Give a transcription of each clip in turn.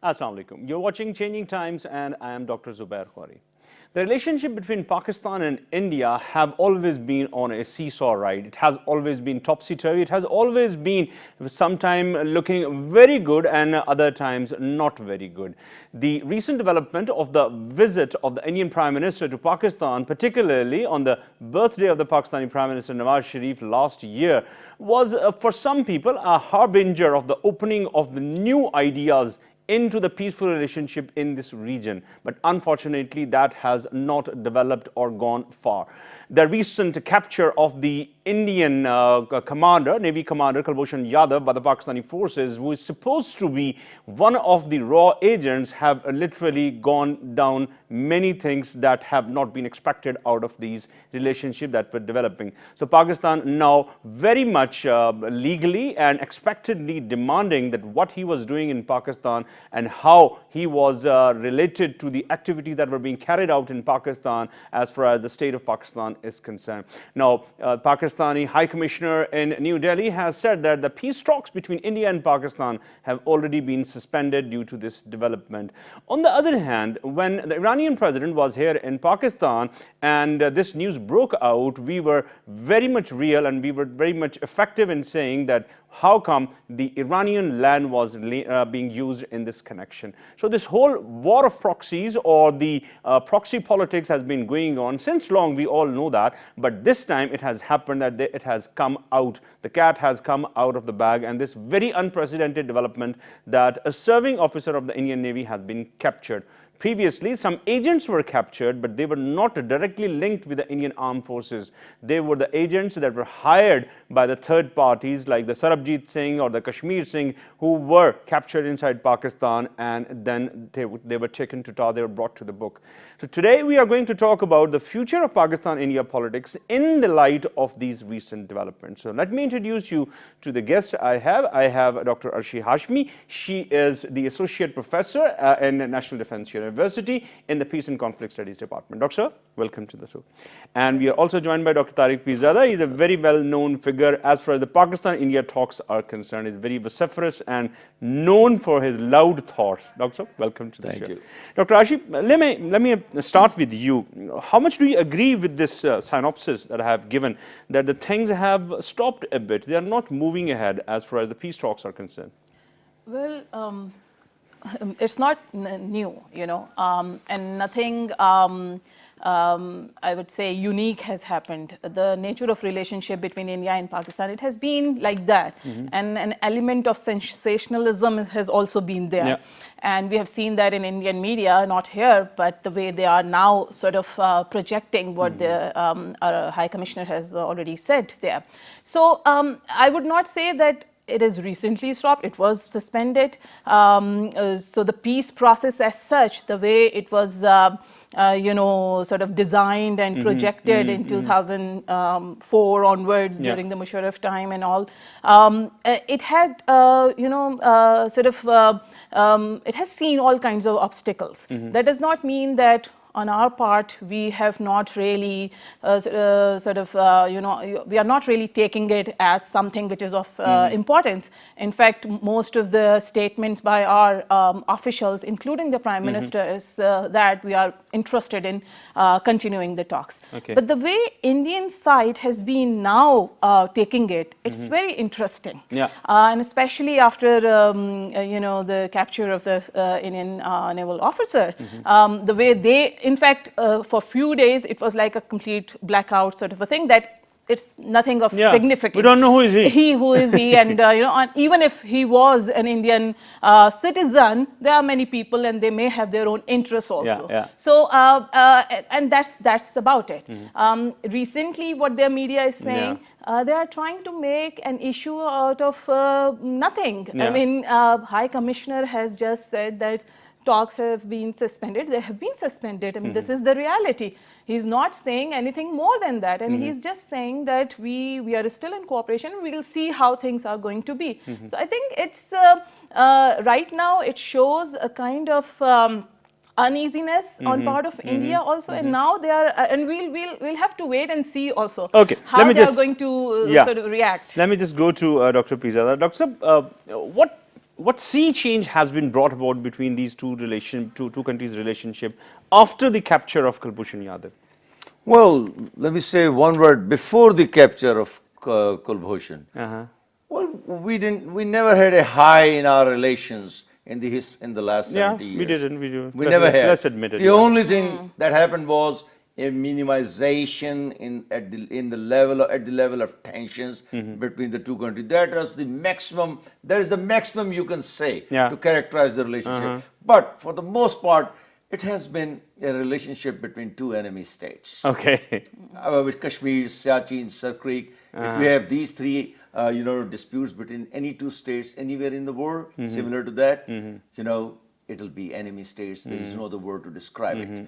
Assalamu alaikum. You're watching Changing Times and I am Dr. Zubair Khoury. The relationship between Pakistan and India have always been on a seesaw ride. It has always been topsy-turvy. It has always been sometime looking very good and other times not very good. The recent development of the visit of the Indian Prime Minister to Pakistan, particularly on the birthday of the Pakistani Prime Minister Nawaz Sharif last year, was for some people a harbinger of the opening of the new ideas into the peaceful relationship in this region. But unfortunately, that has not developed or gone far. The recent capture of the Indian Navy commander Kulbhushan Yadav by the Pakistani forces, who is supposed to be one of the raw agents, have literally gone down many things that have not been expected out of these relationships that were developing. So Pakistan now very much legally and expectedly demanding that what he was doing in Pakistan and how he was related to the activities that were being carried out in Pakistan as far as the state of Pakistan is concerned. Now, Pakistani High Commissioner in New Delhi has said that the peace talks between India and Pakistan have already been suspended due to this development. On the other hand, when the Iranian president was here in Pakistan and this news broke out, we were very much real and we were very much effective in saying that how come the Iranian land was being used in this connection. So this whole war of proxies or the proxy politics has been going on since long, we all know that, but this time it has happened that it has come out. The cat has come out of the bag, and this very unprecedented development that a serving officer of the Indian Navy has been captured. Previously, some agents were captured, but they were not directly linked with the Indian armed forces. They were the agents that were hired by the third parties like the Sarabjit Singh or the Kashmir Singh, who were captured inside Pakistan, and then they were taken to trial, they were brought to the book. So today we are going to talk about the future of Pakistan-India politics in the light of these recent developments. So let me introduce you to the guest I have. I have Dr. Arshi Hashmi. She is the Associate Professor in National Defense University in the Peace and Conflict Studies Department. Doctor, welcome to the show. And we are also joined by Dr. Tariq Pirzada. He's a very well-known figure as far as the Pakistan-India talks are concerned. He's very vociferous and known for his loud thoughts. Doctor, welcome to the show. Thank you. Dr. Arshi, let me start with you. How much do you agree with this synopsis that I have given, that the things have stopped a bit? They are not moving ahead as far as the peace talks are concerned. Well, it's not new, and nothing, I would say, unique has happened. The nature of relationship between India and Pakistan, it has been like that. And an element of sensationalism has also been there. Yeah. And we have seen that in Indian media, not here, but the way they are now sort of projecting what our High Commissioner has already said there. So I would not say that it is recently stopped. It was suspended. So the peace process as such, the way it was sort of designed and projected in 2004 onwards, during the Musharraf time and all, it had, it has seen all kinds of obstacles. That does not mean that on our part, we have not really we are not really taking it as something which is of importance. In fact, most of the statements by our officials, including the Prime Minister, is that we are interested in continuing the talks. Okay. But the way Indian side has been now taking it, it's very interesting. Yeah. And especially after the capture of the Indian naval officer, the way they, in fact, for a few days, it was like a complete blackout sort of a thing, that it's nothing of significance. We don't know who is he. Who is he? And and even if he was an Indian citizen, there are many people, and they may have their own interests also. Yeah, yeah. So, and that's about it. Recently, what their media is saying, they are trying to make an issue out of nothing. Yeah. I mean, High Commissioner has just said that talks have been suspended. They have been suspended. I mean, this is the reality. He's not saying anything more than that. And he's just saying that we are still in cooperation. We will see how things are going to be. So I think it's, right now, it shows a kind of uneasiness on part of India also, and now they are, and we'll have to wait and see also how they are going to sort of react. Let me just go to Dr. Pirzada. Doctor, what what sea change has been brought about between these two countries' relationship after the capture of Kulbhushan Yadav? Well, let me say one word before the capture of Kulbhushan. Well, we never had a high in our relations in the last 70 years. We didn't. We never had. Let's admit it. The only thing that happened was a minimization at the level of tensions between the two countries. That was the maximum. That is the maximum you can say to characterize the relationship. But for the most part, it has been a relationship between two enemy states. Okay. With Kashmir, Siachen, Sir Creek. If we have these three, disputes between any two states anywhere in the world, similar to that, it'll be enemy states. There is no other word to describe it.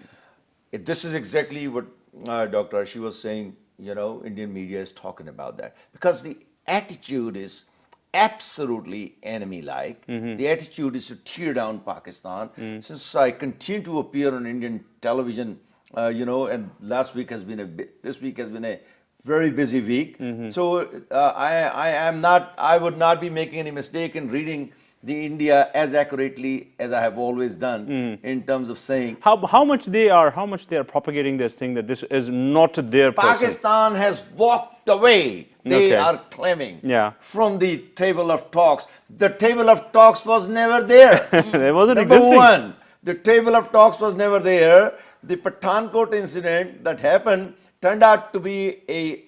This is exactly what Dr. Arshi was saying, Indian media is talking about that. Because the attitude is absolutely enemy-like. The attitude is to tear down Pakistan. Since I continue to appear on Indian television, and this week has been a very busy week. So I would not be making any mistake in reading the India as accurately as I have always done in terms of saying how much they are propagating this thing that this is not their Pakistan has walked away. They are claiming from the table of talks. The table of talks was never there. It wasn't Number existing. one, the table of talks was never there. The Pathankot incident that happened turned out to be a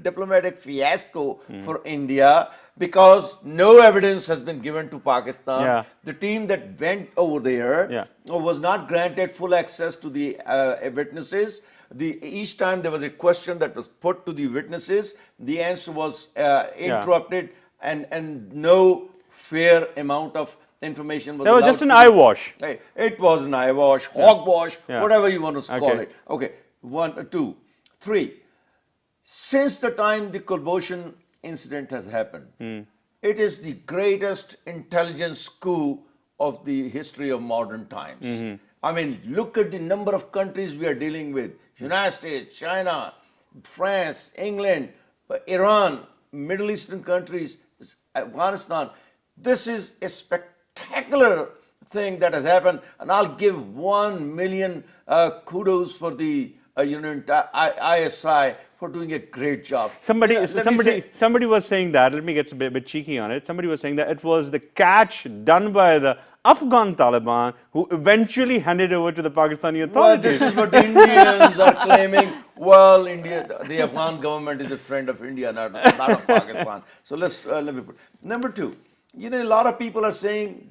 diplomatic fiasco for India because no evidence has been given to Pakistan. The team that went over there was not granted full access to the witnesses. Each time there was a question that was put to the witnesses, the answer was interrupted and no fair amount of information was allowed. That was just an eyewash. It was an eyewash, hogwash, whatever you want to call it. Okay, 1, 2, 3. Since the time the Kulbhushan incident has happened, it is the greatest intelligence coup of the history of modern times. I mean, look at the number of countries we are dealing with. United States, China, France, England, Iran, Middle Eastern countries, Afghanistan. This is a spectacular thing that has happened, and I'll give 1 million kudos for the ISI for doing a great job. Somebody was saying that, let me get a bit cheeky on it, somebody was saying that it was the catch done by the Afghan Taliban who eventually handed over to the Pakistani authorities. Well, this is what the Indians are claiming. Well, the Afghan government is a friend of India, not of Pakistan. So let me put. Number 2, a lot of people are saying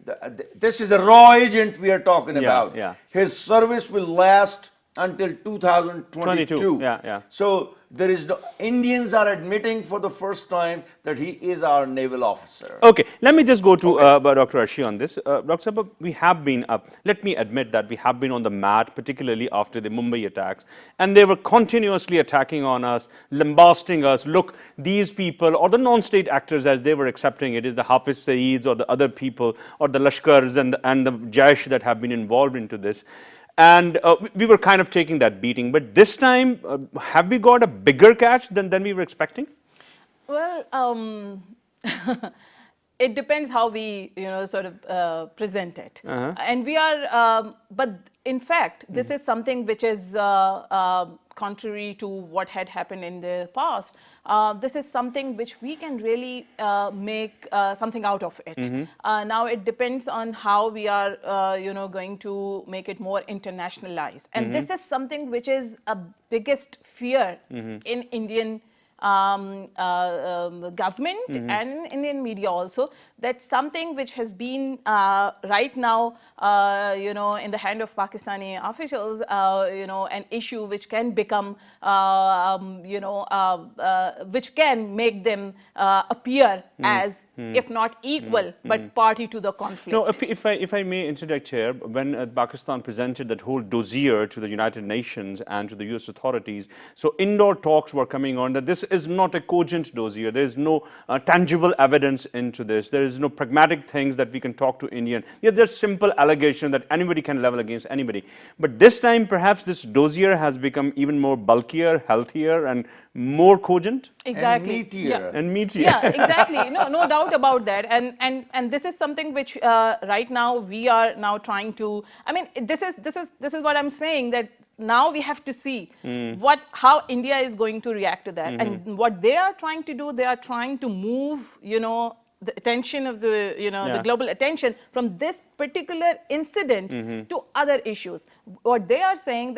this is a raw agent we are talking about. His service will last until 2022. So there is Indians are admitting for the first time that he is our naval officer. Okay, let me just go to Dr. Arshi on this. Dr. Sabha, we have been let me admit that we have been on the mat, particularly after the Mumbai attacks, and they were continuously attacking on us, lambasting us. Look, these people, or the non-state actors as they were accepting it, is the Hafiz Saids or the other people, or the Lashkars and the Jaish that have been involved into this. And we were kind of taking that beating. But this time, have we got a bigger catch than we were expecting? Well, it depends how we, sort of present it. And we are, but in fact, this is something which is contrary to what had happened in the past. This is something which we can really make something out of it. Now it depends on how we are, going to make it more internationalized. And this is something which is a biggest fear in Indian government and in Indian media also, that something which has been right now, in the hand of Pakistani officials, an issue which can become, which can make them appear as, if not equal, but party to the conflict. No, if I may interject here, when Pakistan presented that whole dossier to the United Nations and to the US authorities, so indoor talks were coming on that this is not a cogent dossier. There is no tangible evidence into this. There there's no pragmatic things that we can talk to Indian. Yeah, there's simple allegation that anybody can level against anybody. But this time, perhaps this dossier has become even more bulkier, healthier, and more cogent. Exactly. And meatier. Yeah. And meatier. Yeah, exactly. No doubt about that. And this is something which right now we are now trying to. I mean, this is what I'm saying, that now we have to see how India is going to react to that, and what they are trying to do. They are trying to move, the attention of the, the global attention from this particular incident to other issues. What they're saying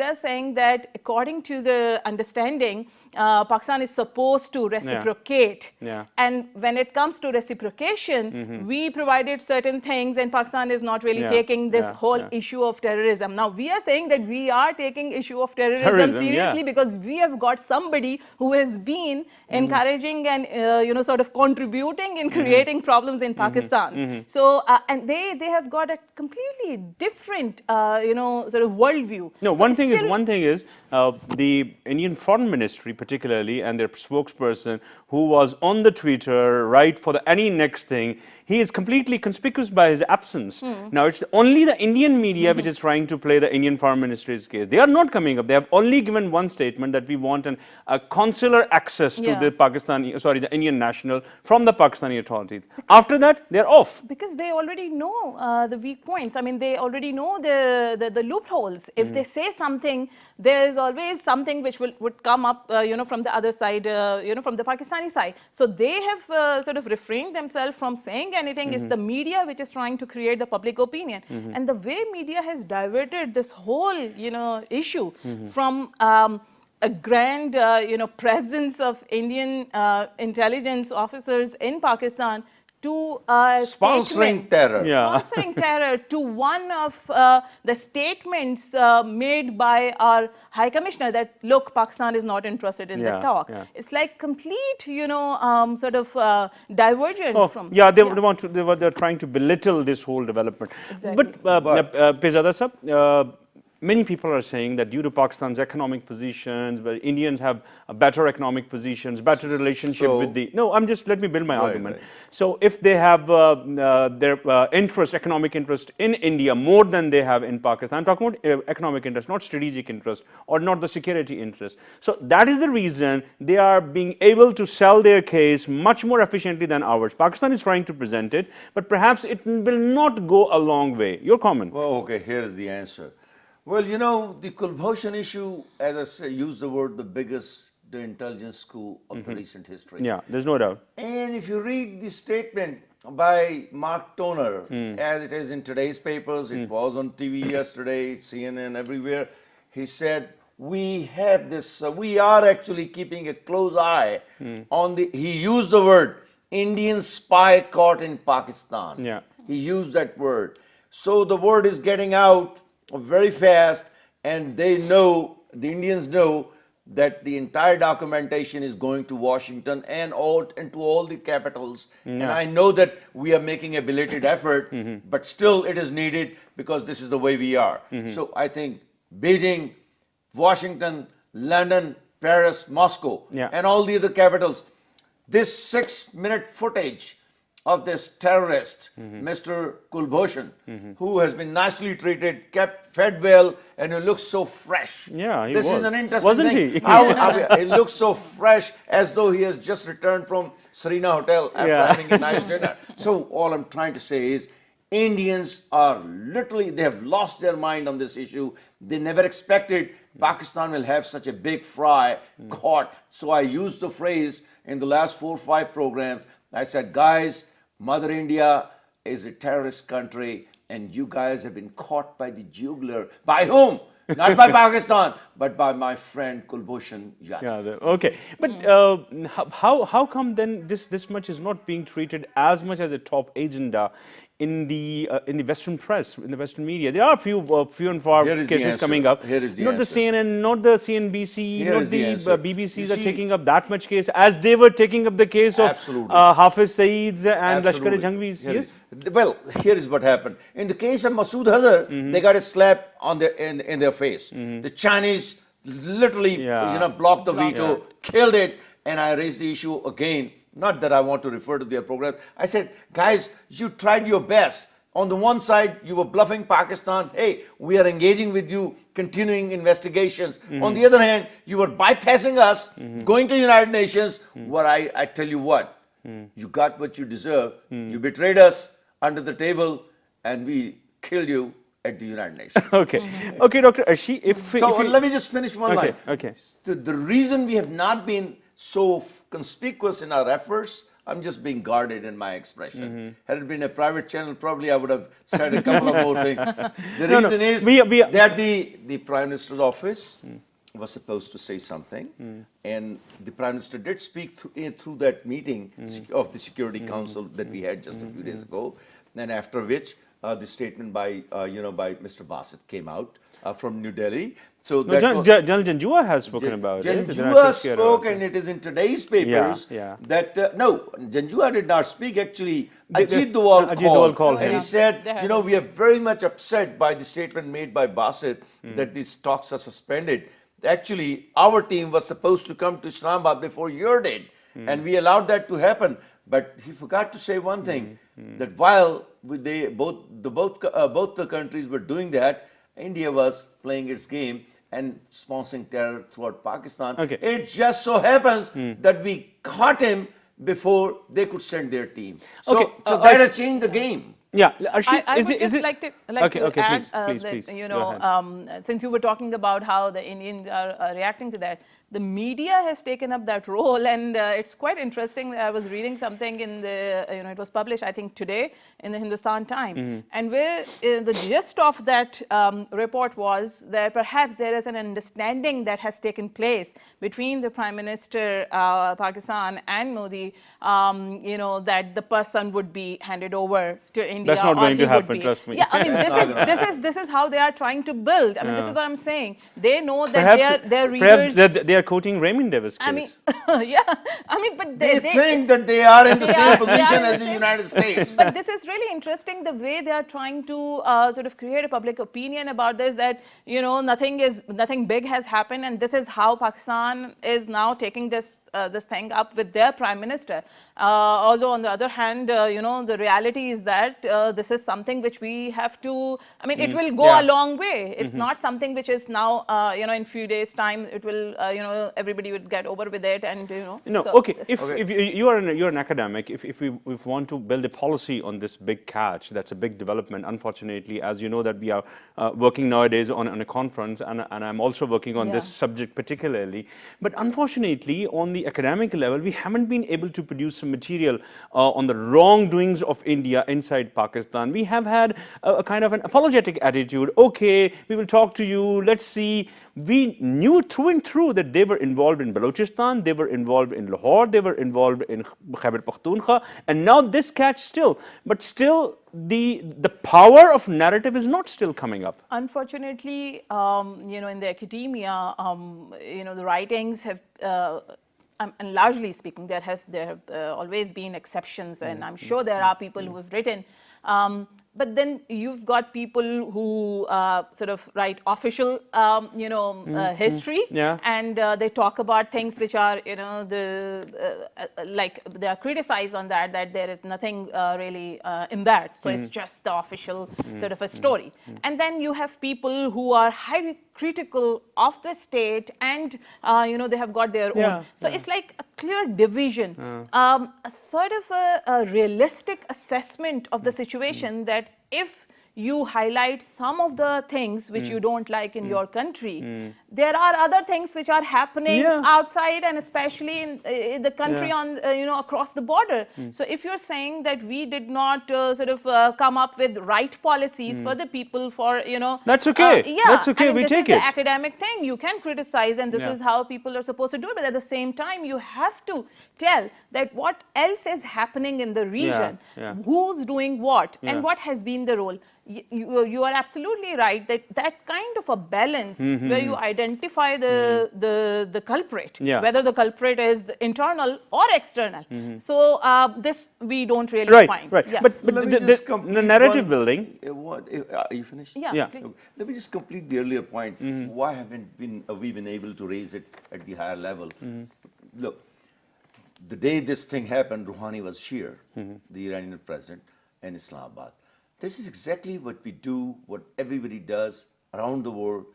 that according to the understanding, Pakistan is supposed to reciprocate. Yeah. And when it comes to reciprocation, we provided certain things, and Pakistan is not really taking this whole issue of terrorism. Now, we are saying that we are taking issue of terrorism seriously because we have got somebody who has been encouraging and, sort of contributing in creating problems in Pakistan. So, and they have got a completely different, sort of worldview. No, So one it's thing is still- the Indian Foreign Ministry, particularly, and their spokesperson, who was on the Twitter right for any next thing, he is completely conspicuous by his absence. Now, it's only the Indian media which is trying to play the Indian Foreign Ministry's case. They are not coming up. They have only given one statement that we want a consular access to the Indian national from the Pakistani authorities. After that, they're off. Because they already know the weak points. I mean, they already know the loopholes. If they say something, there is always something which would come up, from the other side, from the Pakistani side. So they have sort of refrained themselves from saying anything. It's the media which is trying to create the public opinion. And the way media has diverted this whole, issue from a grand, presence of Indian intelligence officers in Pakistan to Sponsoring terror. sponsoring terror, to one of the statements made by our High Commissioner that, look, Pakistan is not interested in the talk. It's like complete, sort of divergent from. They're trying to belittle this whole development. Exactly. But Pezada Sahab, many people are saying that due to Pakistan's economic positions, but Indians have a better economic positions, better relationship with the. No, let me build my argument. Right. So if they have their economic interest in India more than they have in Pakistan, I'm talking about economic interest, not strategic interest or not the security interest. So that is the reason they are being able to sell their case much more efficiently than ours. Pakistan is trying to present it, but perhaps it will not go a long way. Your comment? Well, okay, here is the answer. Well, the Kulbhushan issue, as I say, use the word the biggest intelligence coup of the recent history. Yeah, there's no doubt. And if you read the statement by Mark Toner, as it is in today's papers, it was on TV yesterday, CNN, everywhere, he said, we have this, we are actually keeping a close eye on he used the word, Indian spy caught in Pakistan. Yeah. He used that word. So the word is getting out very fast, and the Indians know that the entire documentation is going to Washington and to all the capitals. And I know that we are making a belated effort, but still it is needed because this is the way we are. So I think Beijing, Washington, London, Paris, Moscow, and all the other capitals, this 6-minute footage of this terrorist, Mr. Kulbhushan, who has been nicely treated, fed well, and who looks so fresh. Yeah, this is an interesting Wasn't thing. he? He looks so fresh, as though he has just returned from Serena Hotel after having a nice dinner. So all I'm trying to say is, Indians are literally, they have lost their mind on this issue. They never expected Pakistan will have such a big fry caught. So I used the phrase in the last 4 or 5 programs. I said, guys, Mother India is a terrorist country, and you guys have been caught by the jugular. By whom? Not by Pakistan, but by my friend Kulbhushan Yadav. Okay, but how come then this much is not being treated as much as a top agenda in the Western press, in the Western media? There are few and far cases coming up. Here is the not answer. The CNN, not the CNBC, Here not is the the answer. BBCs are taking up that much case as they were taking up the case of Hafiz Saeed's and Lashkar-e-Jhangvi's. Yes. Well, here is what happened. In the case of Masood Azhar, they got a slap on in their face. The Chinese literally blocked the veto, killed it, and I raised the issue again not that I want to refer to their program. I said, guys, you tried your best. On the one side, you were bluffing Pakistan. Hey, we are engaging with you, continuing investigations. On the other hand, you were bypassing us, going to United Nations. What I tell you what, you got what you deserve. You betrayed us under the table, and we killed you at the United Nations. Okay, okay, Dr. Ashi, let me just finish one line. Okay. The reason we have not been so conspicuous in our efforts, I'm just being guarded in my expression. Had it been a private channel, probably I would have said a couple of more things. The reason is that the Prime Minister's office was supposed to say something, and the Prime Minister did speak through that meeting of the Security Council that we had just a few days ago, and after which the statement by Mr. Bassett came out from New Delhi. So General Janjua has spoken about it. Janjua spoke, and it is in today's papers that Janjua did not speak. Actually, Ajit Doval called, and he said, we are very much upset by the statement made by Bassett that these talks are suspended. Actually, our team was supposed to come to Islamabad before your did, and we allowed that to happen. But he forgot to say one thing, that while both the countries were doing that, India was playing its game and sponsoring terror throughout Pakistan. It just so happens that we caught him before they could send their team. So that has changed the game. Yeah, I would just like to add that, since you were talking about how the Indians are reacting to that, the media has taken up that role, and it's quite interesting. I was reading something in the, it was published, I think, today in the Hindustan Times, and where the gist of that report was that perhaps there is an understanding that has taken place between the Prime Minister Pakistan and Modi, that the person would be handed over to India. That's not going to happen, trust me. Yeah, I mean, this is how they are trying to build. I mean, this is what I'm saying. They know that their readers. Perhaps they are quoting Raymond Davis' case. I mean, but they think that they are in the same position as the United States. But this is really interesting, the way they are trying to sort of create a public opinion about this, that, nothing big has happened, and this is how Pakistan is now taking this thing up with their Prime Minister. Although on the other hand, the reality is that this is something which we have to, I mean, it will go a long way. It's not something which is now, in few days' time, it will, everybody would get over with it, and, No, so okay, if you're an academic, if we want to build a policy on this big catch, that's a big development. Unfortunately, as you know, that we are working nowadays on a conference, and I'm also working on this subject particularly. But unfortunately, on the academic level, we haven't been able to produce some material on the wrongdoings of India inside Pakistan. We have had a kind of an apologetic attitude. Okay, we will talk to you, let's see. We knew through and through that they were involved in Balochistan, they were involved in Lahore, they were involved in Khyber Pakhtunkhwa, and now this catch still. But still, the power of narrative is not still coming up. Unfortunately, in the academia, the writings have. And largely speaking, there have always been exceptions, and I'm sure there are people who have written. But then you've got people who sort of write official, history, and they talk about things which are, like they are criticized on that there is nothing really in that. So it's just the official sort of a story. And then you have people who are highly critical of the state, and they have got their own. So it's like a clear division, a sort of a realistic assessment of the situation, that if you highlight some of the things which you don't like in your country, there are other things which are happening outside, and especially in the country on across the border. So if you're saying that we did not sort of come up with right policies for the people, for that's okay. That's okay. I mean, we take it. This is it. the academic thing. You can criticize, and this is how people are supposed to do it. But at the same time, you have to tell that what else is happening in the region, who's doing what, and what has been the role. You are absolutely right that kind of a balance where you identify the culprit, whether the culprit is internal or external. So this we don't really find. Right. But the narrative building. Are you finished? Yeah. Let me just complete the earlier point. Why haven't we been able to raise it at the higher level? Look, the day this thing happened, Rouhani was here, the Iranian president, in Islamabad. This is exactly what we do, what everybody does around the world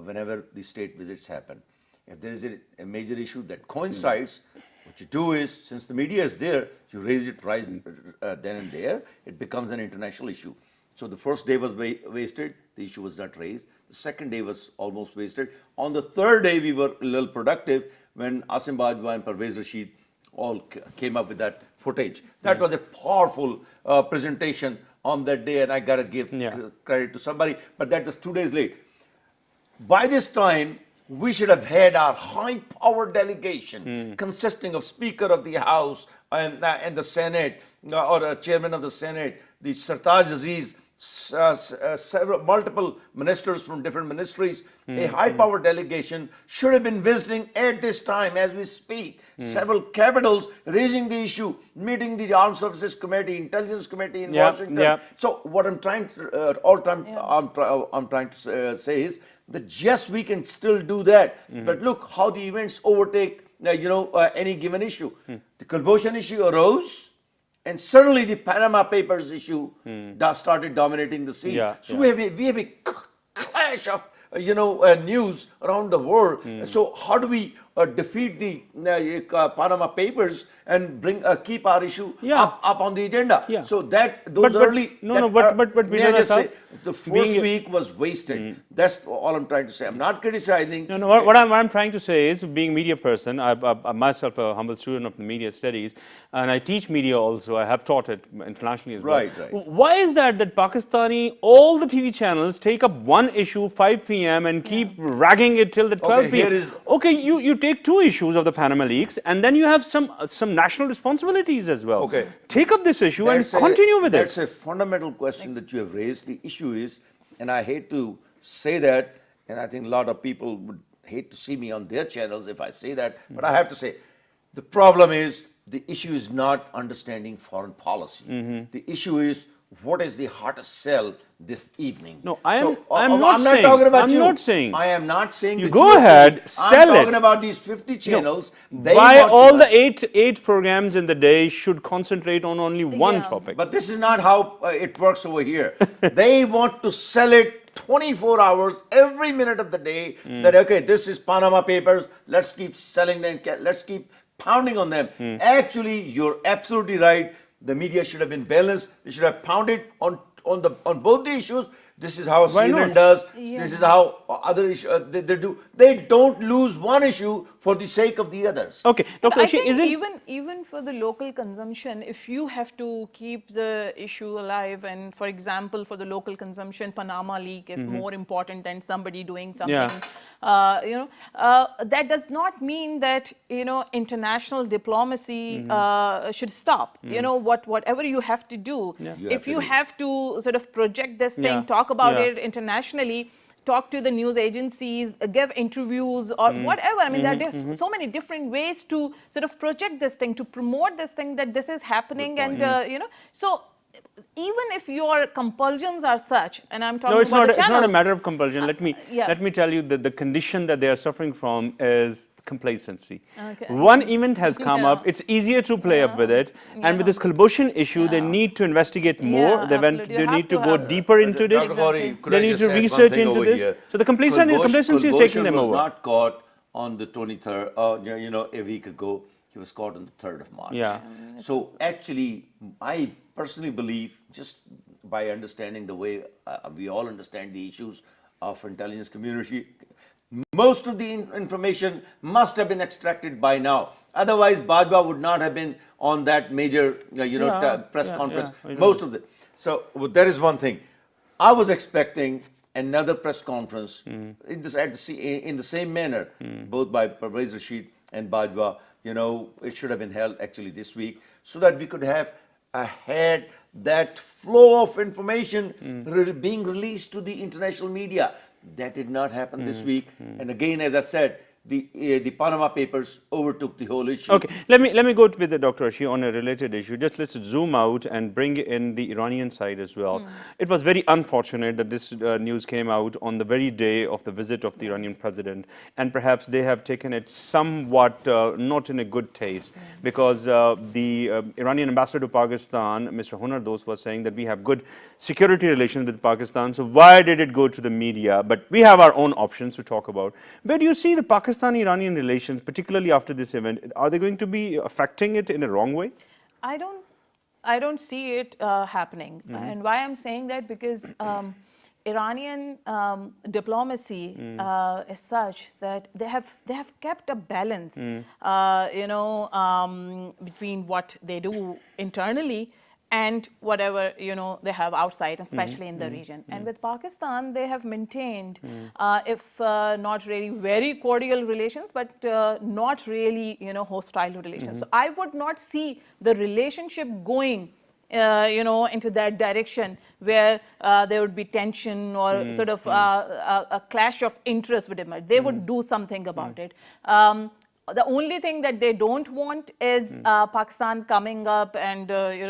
whenever the state visits happen. If there is a major issue that coincides, what you do is, since the media is there, you raise it then and there. It becomes an international issue. So the first day was wasted. The issue was not raised. The second day was almost wasted. On the third day, we were a little productive when Asim Bajwa and Parvez Rashid all came up with that footage. That was a powerful presentation on that day, and I got to give credit to somebody. But that was 2 days late. By this time, we should have had our high-powered delegation consisting of Speaker of the House and the Senate, or Chairman of the Senate, the Sartaj Aziz, multiple ministers from different ministries. A high-powered delegation should have been visiting at this time as we speak. Several capitals raising the issue, meeting the Armed Services Committee, Intelligence Committee in Washington. So what I'm trying to, I'm trying to say is that yes, we can still do that. But look how the events overtake, any given issue. The Kulbhushan issue arose, and suddenly the Panama Papers issue started dominating the scene. So we have a clash of news around the world. So how do we defeat the Panama Papers and keep our issue up on the agenda? So those early. But may I just say, the first week was wasted. That's all I'm trying to say. I'm not criticizing. No. What I'm trying to say is, being a media person, I'm myself a humble student of the media studies, and I teach media also. I have taught it internationally as well. Right. Why is that Pakistani, all the TV channels take up one issue 5 p.m. and keep ragging it till the 12 p.m.? Okay, you take 2 issues of the Panama leaks, and then you have some national responsibilities as well. Okay. Take up this issue and continue with it. That's a fundamental question that you have raised. The issue is, and I hate to say that, and I think a lot of people would hate to see me on their channels if I say that, but I have to say, the problem is, the issue is not understanding foreign policy. The issue is, what is the hottest sell this evening? No, I'm not saying, talking about I'm you. not saying. I am not saying. You go ahead, sell I'm talking it. about these 50 channels. Why all the eight programs in the day should concentrate on only one topic? But this is not how it works over here. They want to sell it 24 hours, every minute of the day. That okay, this is Panama Papers. Let's keep selling them. Let's keep pounding on them. Actually, you're absolutely right. The media should have been balanced. They should have pounded on both the issues. This is how CNN does. This is how other issues they do. They don't lose one issue for the sake of the others. Okay, Dr. I think even for the local consumption, if you have to keep the issue alive, and for example, for the local consumption, Panama leak is more important than somebody doing something. That does not mean that international diplomacy should stop. Whatever you have to do, if you have to sort of project this thing, talk about it internationally, talk to the news agencies, give interviews or whatever. I mean, there are so many different ways to sort of project this thing, to promote this thing, that this is happening, and so. Even if your compulsions are such, and I'm talking about the channels. It's not a matter of compulsion. Let me tell you that the condition that they are suffering from is complacency. One event has come up. It's easier to play up with it. And with this Kulbhushan issue, they need to investigate more. They need to go deeper into it. They need to research into this. So the complacency is taking them over. Was not caught on the 23rd, a week ago. He was caught on the 3rd of March. So actually, I personally believe, just by understanding the way we all understand the issues of intelligence community, most of the information must have been extracted by now. Otherwise, Bajwa would not have been on that major, press conference. Most of it. So that is one thing. I was expecting another press conference in the same manner, both by Parvez Rashid and Bajwa. It should have been held actually this week, so that we could have had that flow of information being released to the international media. That did not happen this week. And again, as I said, the Panama Papers overtook the whole issue. Okay, let me go with the Dr. Ashi on a related issue. Just let's zoom out and bring in the Iranian side as well. It was very unfortunate that this news came out on the very day of the visit of the Iranian president, and perhaps they have taken it somewhat not in a good taste, because the Iranian ambassador to Pakistan, Mr. Hunar Dost, was saying that we have good security relations with Pakistan, so why did it go to the media? But we have our own options to talk about. Where do you see the Pakistan-Iranian relations, particularly after this event? Are they going to be affecting it in a wrong way? I don't see it happening. And why I'm saying that, because Iranian diplomacy is such that they have kept a balance, between what they do internally and whatever they have outside, especially in the region. And with Pakistan, they have maintained, if not really very cordial relations, but not really hostile relations. So I would not see the relationship going into that direction where there would be tension or sort of a clash of interest would emerge. They would do something about it. The only thing that they don't want is Pakistan coming up and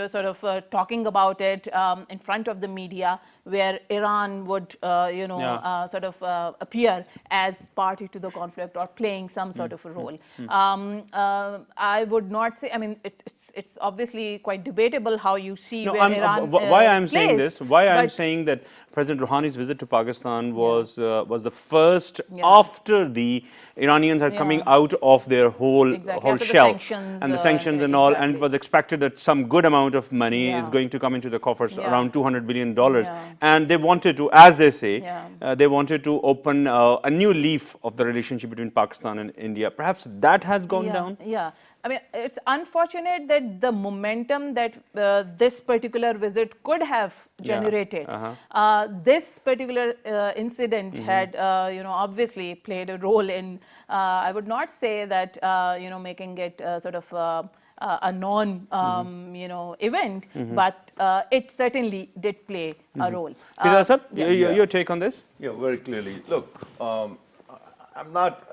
sort of talking about it in front of the media, where Iran would sort of appear as party to the conflict or playing some sort of a role. I would not say. I mean, it's obviously quite debatable how you see where Iran why I'm saying plays, this? Why I'm saying that President Rouhani's visit to Pakistan was the first after the Iranians are coming out of their whole shell and the sanctions and all, and it was expected that some good amount of money is going to come into the coffers, around $200 billion, and they wanted to, as they say, they wanted to open a new leaf of the relationship between Pakistan and India. Perhaps that has gone down. Yeah. I mean, it's unfortunate that the momentum that this particular visit could have generated, this particular incident had, obviously played a role in, I would not say that, making it sort of a non, event, but it certainly did play a role. Fiza sir, your take on this? Yeah, very clearly. Look, I'm not,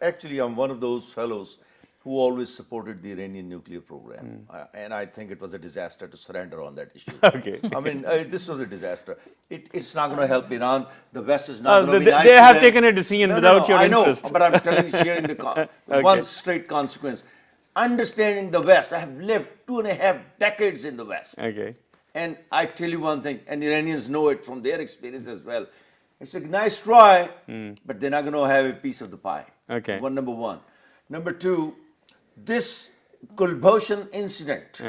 actually I'm one of those fellows who always supported the Iranian nuclear program. And I think it was a disaster to surrender on that issue. Okay. I mean, this was a disaster. It's not going to help Iran. The West is not going to be nice They to have them. taken a decision without your interest. I know, but I'm telling you, sharing the one straight consequence. Understanding the West, I have lived 2.5 decades in the West. Okay. And I tell you one thing, and Iranians know it from their experience as well. It's a nice try, but they're not going to have a piece of the pie. Okay. Number one. Number two, this Kulbhushan incident,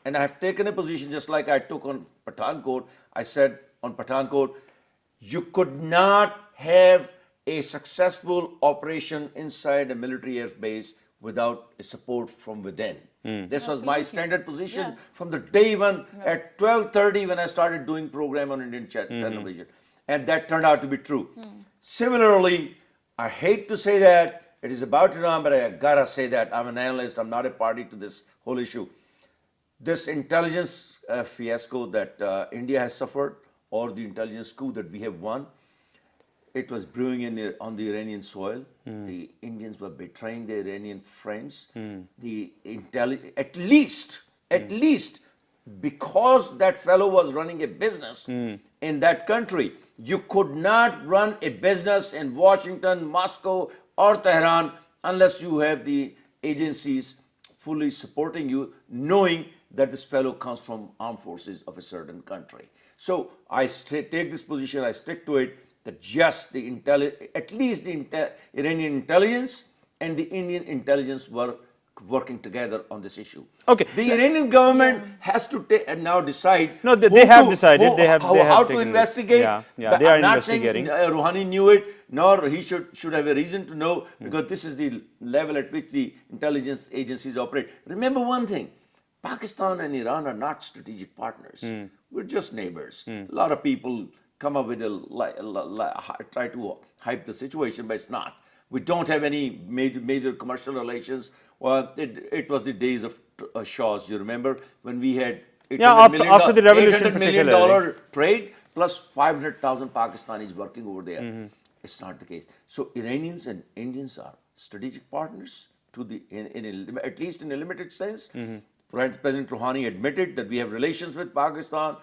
and I have taken a position just like I took on Pathankot. I said on Pathankot, you could not have a successful operation inside a military air base without a support from within. This was my standard position from the day one at 12:30 when I started doing program on Indian television. And that turned out to be true. Similarly, I hate to say that, it is about Iran, but I gotta say that I'm an analyst, I'm not a party to this whole issue. This intelligence fiasco that India has suffered, or the intelligence coup that we have won, it was brewing on the Iranian soil. The Indians were betraying their Iranian friends. At least, because that fellow was running a business in that country, you could not run a business in Washington, Moscow, or Tehran unless you have the agencies fully supporting you, knowing that this fellow comes from armed forces of a certain country. So I take this position, I stick to it, that just at least the Iranian intelligence and the Indian intelligence were working together on this issue. Okay. The Iranian government has to now decide. No, they have decided. They have how to taken investigate. Yeah, they are I'm not investigating. saying Rouhani knew it, nor he should have a reason to know, because this is the level at which the intelligence agencies operate. Remember one thing, Pakistan and Iran are not strategic partners. We're just neighbors. A lot of people come up with try to hype the situation, but it's not. We don't have any major commercial relations. Well, it was the days of Shahs. You remember when we had after the revolution, $800 million trade plus 500,000 Pakistanis working over there. It's not the case. So Iranians and Indians are strategic partners to the at least in a limited sense. President Rouhani admitted that we have relations with Pakistan,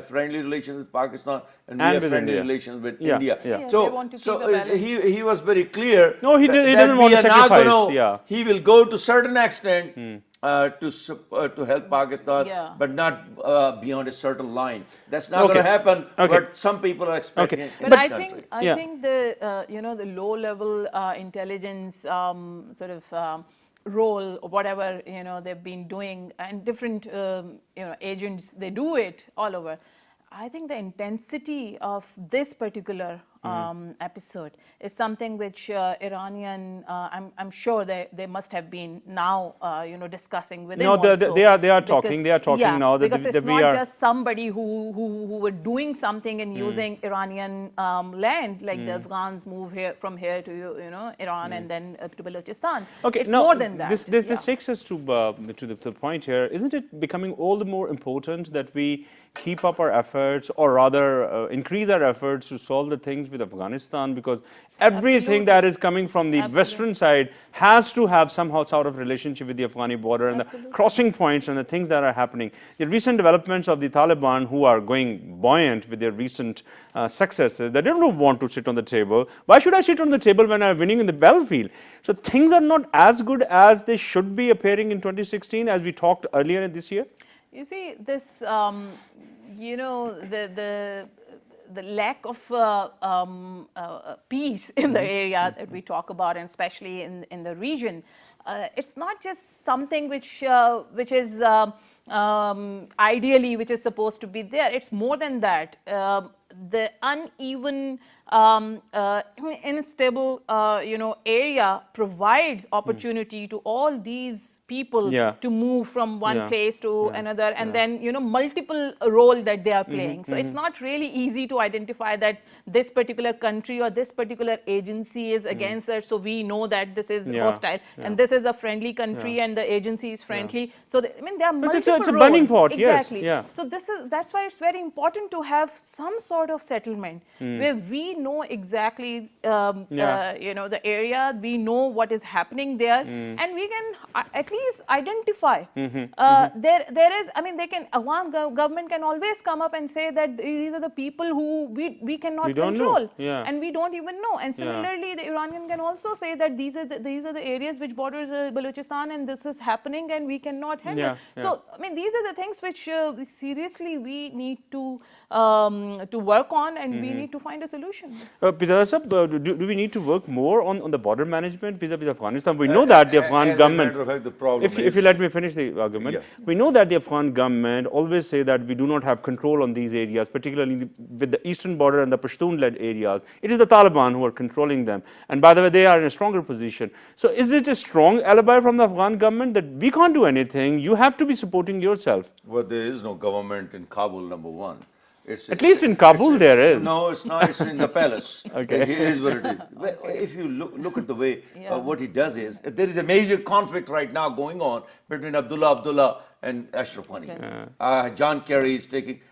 friendly relations with Pakistan, and we And have with friendly India. relations with Yeah, India. yeah. Yeah, they So, want to so keep a balance. he was very clear. No, he that doesn't want we to are not sacrifice, gonna- yeah. He will go to certain extent to help Pakistan, Yeah. but not beyond a certain line. That's not Okay. going to happen. Okay. But some people are expecting Okay. it in But this I country. think I Yeah. think the the low-level intelligence sort of role, or whatever they've been doing, and different agents, they do it all over. I think the intensity of this particular episode is something which Iranian, I'm sure they must have been now, discussing with him No, also. they are Because- talking. They are talking yeah, now that because it's we not are. just somebody who were doing something and using Iranian land, like the Afghans move from here to Iran and then to Balochistan. Okay, It's now more than that. This Yeah. takes us to the point here. Isn't it becoming all the more important that we keep up our efforts, or rather increase our efforts to solve the things with Afghanistan? Because everything that is coming from the Western side has to have somehow sort of relationship with the Afghani border and the crossing points and the things that are happening. The recent developments of the Taliban, who are going buoyant with their recent successes, they don't want to sit on the table. Why should I sit on the table when I'm winning in the battlefield? So things are not as good as they should be appearing in 2016, as we talked earlier in this year. You see, this, the lack of peace in the area that we talk about, and especially in the region, it's not just something which is ideally which is supposed to be there. It's more than that. The uneven, unstable, area provides opportunity to all these people to move from one place to another, and then multiple role that they are playing. So it's not really easy to identify that this particular country or this particular agency is against us. So we know that this is hostile, and this is a friendly country, and the agency is friendly. So there are multiple it's a burning roles. pot, yes, Exactly. yeah. So that's why it's very important to have some sort of settlement where we know exactly the area, we know what is happening there, and we can at least identify. There is, Afghan government can always come up and say that these are the people who we cannot don't know. control, Yeah. and we don't even know. And similarly, the Iranian can also say that these are the areas which borders Balochistan, and this is happening, and we cannot handle. So these are the things which seriously we need to work on, and we need to find a solution. Pidar Sahab, do we need to work more on the border management vis-a-vis Afghanistan? We know that the Afghan as government. a matter of fact, the problem If you let me finish the argument, Yeah. we know that the Afghan government always say that we do not have control on these areas, particularly with the eastern border and the Pashtun-led areas. It is the Taliban who are controlling them, and by the way, they are in a stronger position. So, is it a strong alibi from the Afghan government that we can't do anything? You have to be supporting yourself. Well, there is no government in Kabul, number one. At least in Kabul there is. No, it's not. It's in the palace. Okay. Here's what it is. Well, if you look at the way what he does is, there is a major conflict right now going on between Abdullah and Ashraf Ghani. John Kerry is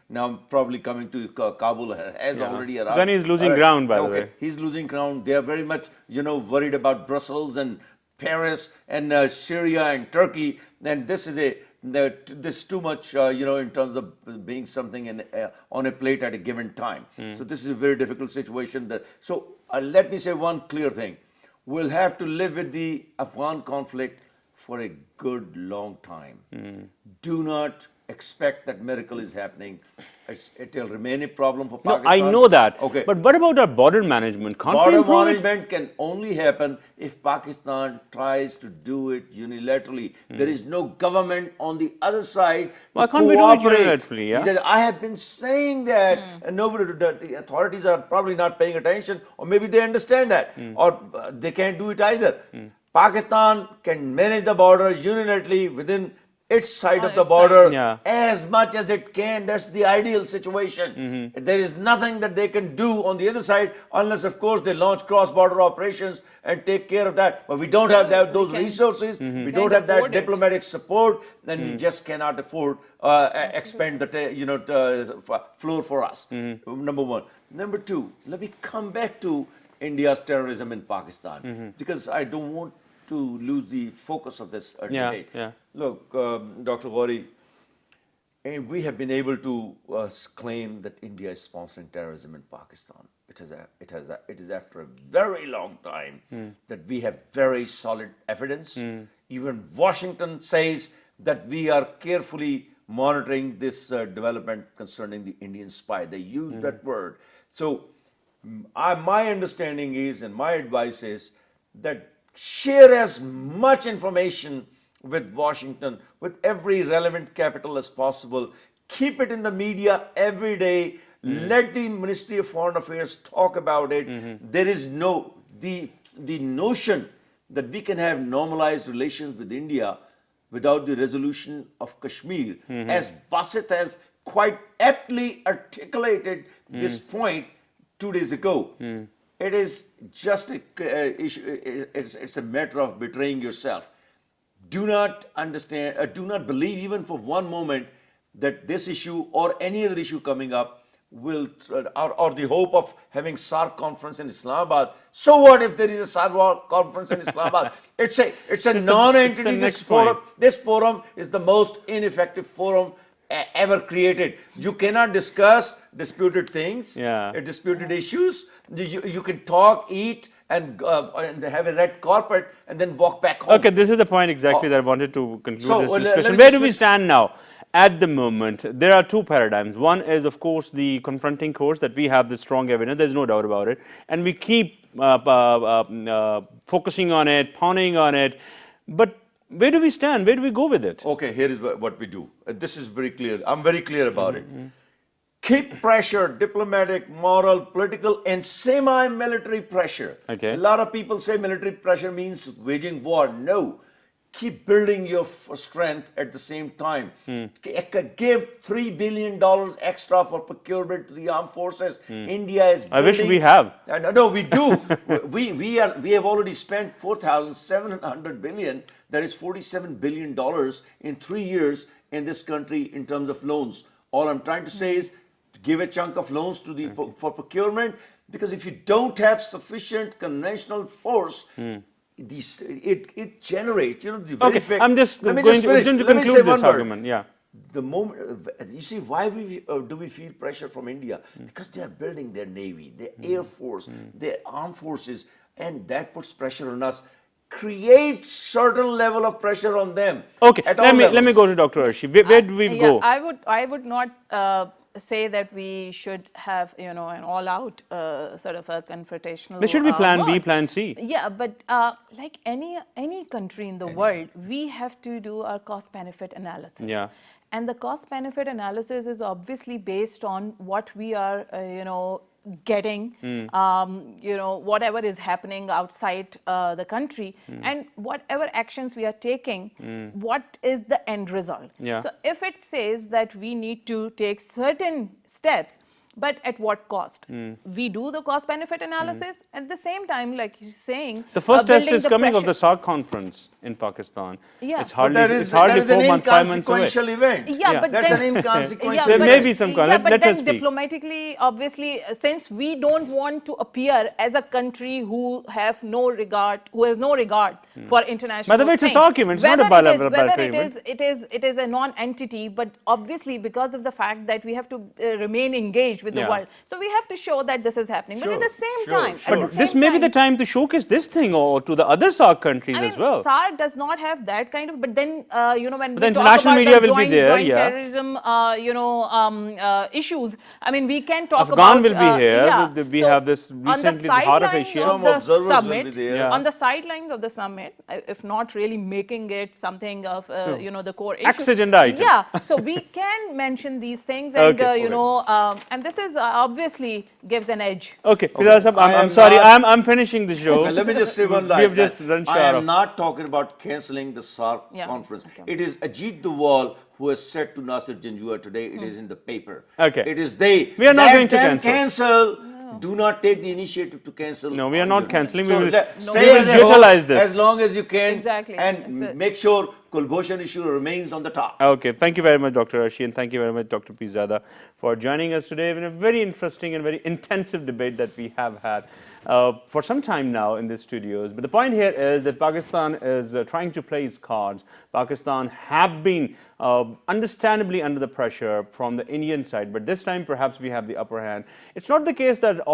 now probably coming to Kabul, has already arrived. Ghani is losing ground, by the way. He's losing ground. They are very much, worried about Brussels and Paris and Syria and Turkey. And this is this too much, in terms of being something on a plate at a given time. So this is a very difficult situation. So let me say one clear thing. We'll have to live with the Afghan conflict for a good long time. Do not expect that miracle is happening. It will remain a problem for No, Pakistan. I know that. Okay. But what about our border management? Can't we Border improve it? management can only happen if Pakistan tries to do it unilaterally. There is no government on the other side Why to can't we do it cooperate. unilaterally, yeah? He said, I have been saying that, and the authorities are probably not paying attention, or maybe they understand that, or they can't do it either. Pakistan can manage the border unilaterally within its side of the border as much as it can. That's the ideal situation. There is nothing that they can do on the other side unless, of course, they launch cross-border operations and take care of that. But we don't have those resources. We don't have that diplomatic support, and we just cannot afford expand the floor for us. Number one. Number two, let me come back to India's terrorism in Pakistan, because I don't want to lose the focus of this debate. Look, Dr. Ghori, we have been able to claim that India is sponsoring terrorism in Pakistan. It is after a very long time that we have very solid evidence. Even Washington says that we are carefully monitoring this development concerning the Indian spy. They use that word. So my understanding is, and my advice is, that share as much information with Washington, with every relevant capital as possible. Keep it in the media every day. Let the Ministry of Foreign Affairs talk about it. There is the notion that we can have normalized relations with India without the resolution of Kashmir, as Basit has quite aptly articulated this point 2 days ago. It is just it's a matter of betraying yourself. Do not understand, do not believe even for one moment that this issue or any other issue coming up will, or the hope of having SARC conference in Islamabad. So what if there is a SARC conference in Islamabad? It's a non-entity. This forum is the most ineffective forum ever created. You cannot discuss disputed things, disputed issues. You can talk, eat, and have a red carpet and then walk back home. Okay, this is the point exactly that I wanted to conclude this discussion. Where do we stand now? At the moment, there are two paradigms. One is, of course, the confronting course, that we have the strong evidence, there's no doubt about it, and we keep focusing on it, pounding on it. But where do we stand? Where do we go with it? Okay, here is what we do. This is very clear. I'm very clear about it. Keep pressure, diplomatic, moral, political, and semi-military pressure. Okay. A lot of people say military pressure means waging war. No. Keep building your strength at the same time. Give $3 billion extra for procurement to the armed forces. India is building. I wish we have. No, we do. we have already spent 4,700 billion. That is $47 billion in 3 years in this country in terms of loans. All I'm trying to say is to give a chunk of loans to the for procurement, because if you don't have sufficient conventional force, it generates, the very fact. I'm just going to conclude this argument. Yeah. The moment, you see, why do we feel pressure from India? Because they are building their navy, their air force, their armed forces, and that puts pressure on us. Create certain level of pressure on them. Okay, let me go to Dr. Arshi. Where do we go? I would not say that we should have an all-out sort of a confrontational. There should be plan B, plan C. Yeah, but like any country in the world, we have to do our cost-benefit analysis. Yeah. And the cost-benefit analysis is obviously based on what we are, getting, whatever is happening outside the country, and whatever actions we are taking, what is the end result? Yeah. So if it says that we need to take certain steps, but at what cost? We do the cost-benefit analysis. At the same time, like you're saying, the first test is coming of the SARC conference in Pakistan. Yeah. It's hardly 4 months, 5 months away. Inconsequential event. Yeah, but that's then, an inconsequential There event. may be some but let us then speak. diplomatically, obviously, since we don't want to appear as a country who has no regard for international. By the way, it's a SARC event. It's not a bilateral event. It is a non-entity, but obviously because of the fact that we have to remain engaged with the world, so we have to show that this is happening. But at the same time, but this may be the time to showcase this thing or to the other SARC countries as well. SARC does not have that kind of. But then when the we talk international about media the will be there, joint terrorism, issues. I mean, we can talk Afghan about. will be here. Yeah. We have this recently the Heart of Asia. Some observers will be there. Yeah. On the sidelines of the summit, if not really making it something of the core issue. Ex-agenda item. Yeah, so we can mention these things, and Okay. and this is obviously gives an edge. Okay, I'm sorry, I'm finishing the show. Let me just say one line. We have just run short I am of. not talking about cancelling the SARC conference. Okay. It is Ajit Doval who has said to Nasir Janjua today, it is in the paper. Okay. It is they. We are not Let going to them cancel. Do not take the initiative to cancel. No, we are not cancelling. So we will stay as a utilize host this. as long as you can. Exactly. And make sure Kulbhushan issue remains on the top. Okay, thank you very much, Dr. Arshi, and thank you very much, Dr. P. Yadav, for joining us today in a very interesting and very intensive debate that we have had. for some time now in the studios. But the point here is that Pakistan is trying to play its cards. Pakistan have been understandably under the pressure from the Indian side, but this time perhaps we have the upper hand. It's not the case that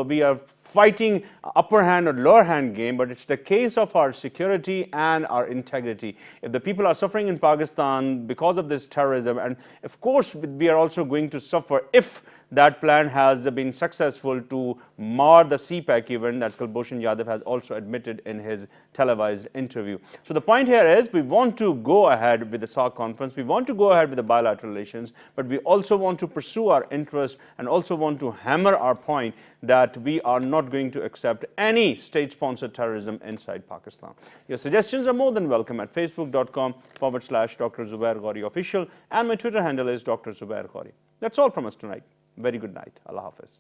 we are fighting upper hand or lower hand game, but it's the case of our security and our integrity. If the people are suffering in Pakistan because of this terrorism, and of course we are also going to suffer if that plan has been successful to mar the CPEC event, that Kulbhushan Yadav has also admitted in his televised interview. So the point here is we want to go ahead with the SAARC conference, we want to go ahead with the bilateral relations, but we also want to pursue our interests and also want to hammer our point that we are not going to accept any state-sponsored terrorism inside Pakistan. Your suggestions are more than welcome at facebook.com/Dr. Zubair Ghori official, and my Twitter handle is Dr. Zubair Ghori. That's all from us tonight. Very good night. Allah Hafiz.